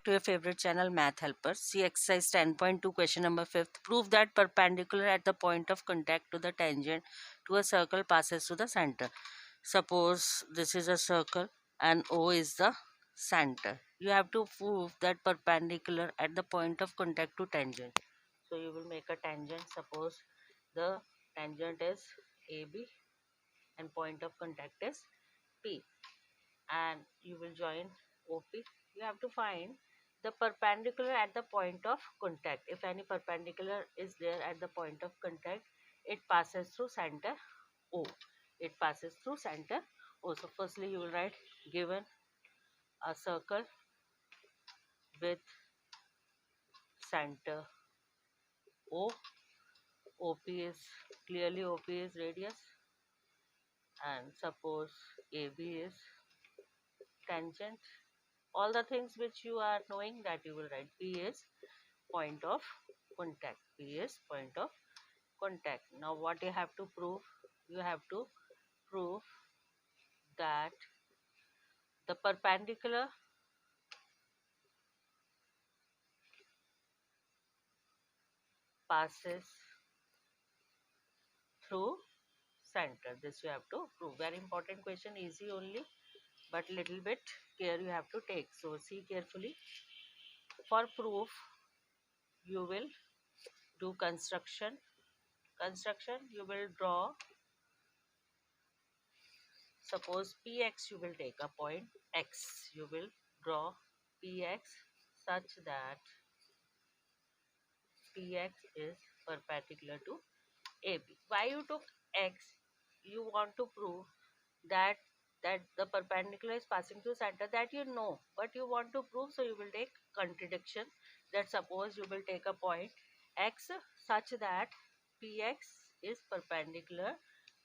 back to your favorite channel, Math Helper. See exercise 10.2, question number 5th. Prove that perpendicular at the point of contact to the tangent to a circle passes to the center. Suppose this is a circle and O is the center. You have to prove that perpendicular at the point of contact to tangent. So you will make a tangent. Suppose the tangent is AB and point of contact is P, and you will join OP. You have to find the perpendicular at the point of contact. If any perpendicular is there at the point of contact, it passes through center O. It passes through center O. So firstly you will write, given a circle with center O, OP is clearly OP is radius, and suppose AB is tangent. All the things which you are knowing, that you will write. P is point of contact. P is point of contact. Now what you have to prove? You have to prove that the perpendicular passes through center. This you have to prove. Very important question, easy only, but little bit care you have to take. So see carefully. For proof, you will do construction. You will draw. Suppose Px, you will take a point X. You will draw Px such that Px is perpendicular to AB. Why you took X? You want to prove that the perpendicular is passing through center, that you know, but you want to prove, so you will take contradiction. That suppose you will take a point X such that Px is perpendicular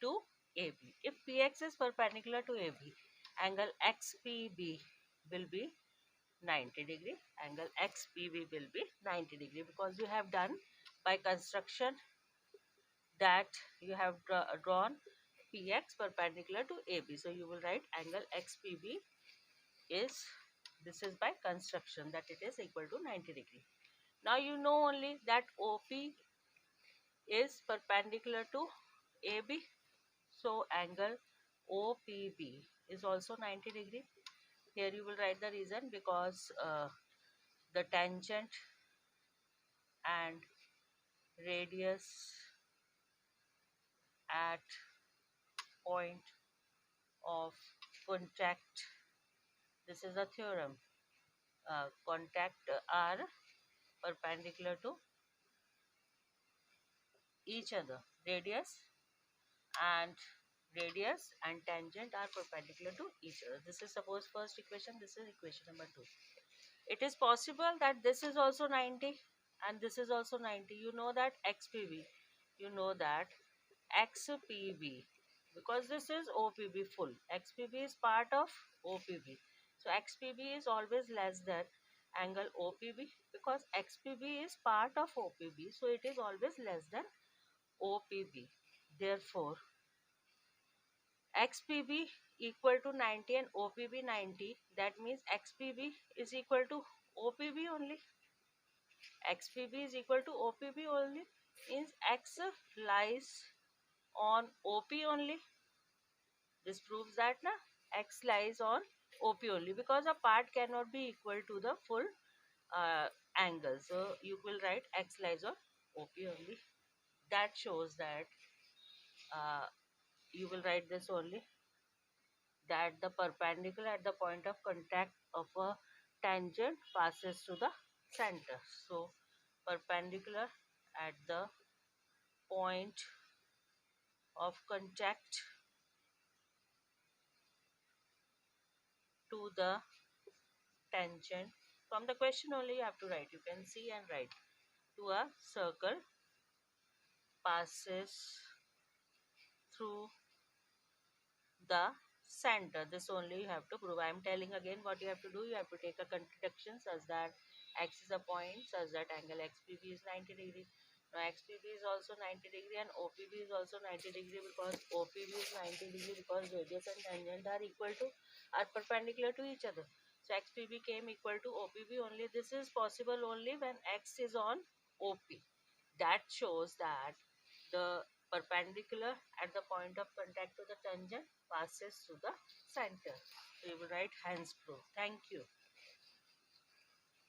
to AB. If Px is perpendicular to AB, angle XPB will be 90 degree. Angle XPB will be 90 degree, because you have done by construction that you have drawn Px perpendicular to AB. So you will write angle XPB is, this is by construction, that it is equal to 90 degree. Now you know only that OP is perpendicular to AB. So angle OPB is also 90 degree. Here you will write the reason, because the tangent and radius at point of contact, this is a theorem, contact are perpendicular to each other. Radius and tangent are perpendicular to each other. This is suppose first equation, this is equation number 2. It is possible that this is also 90 and this is also 90. You know that XPB, you know that XPB, because this is OPB full. XPB is part of OPB. So XPB is always less than angle OPB, because XPB is part of OPB. So it is always less than OPB. Therefore, XPB equal to 90 and OPB 90. That means XPB is equal to OPB only. XPB is equal to OPB only, means X lies on OP only. This proves that X lies on OP only, because a part cannot be equal to the full angle. So you will write X lies on OP only. That shows that you will write this only, that the perpendicular at the point of contact of a tangent passes to the center. So perpendicular at the point of contact to the tangent. From the question only you have to write. You can see and write. To a circle passes through the center. This only you have to prove. I am telling again what you have to do. You have to take a contradiction such that X is a point, such that angle XPB is 90 degree. Now XPB is also 90 degree and OPB is also 90 degree, because OPB is 90 degree because radius and tangent are equal to, are perpendicular to each other. So XP became equal to OPB only. This is possible only when X is on OP. That shows that the perpendicular at the point of contact to the tangent passes through the center. So you will write hence proof. Thank you.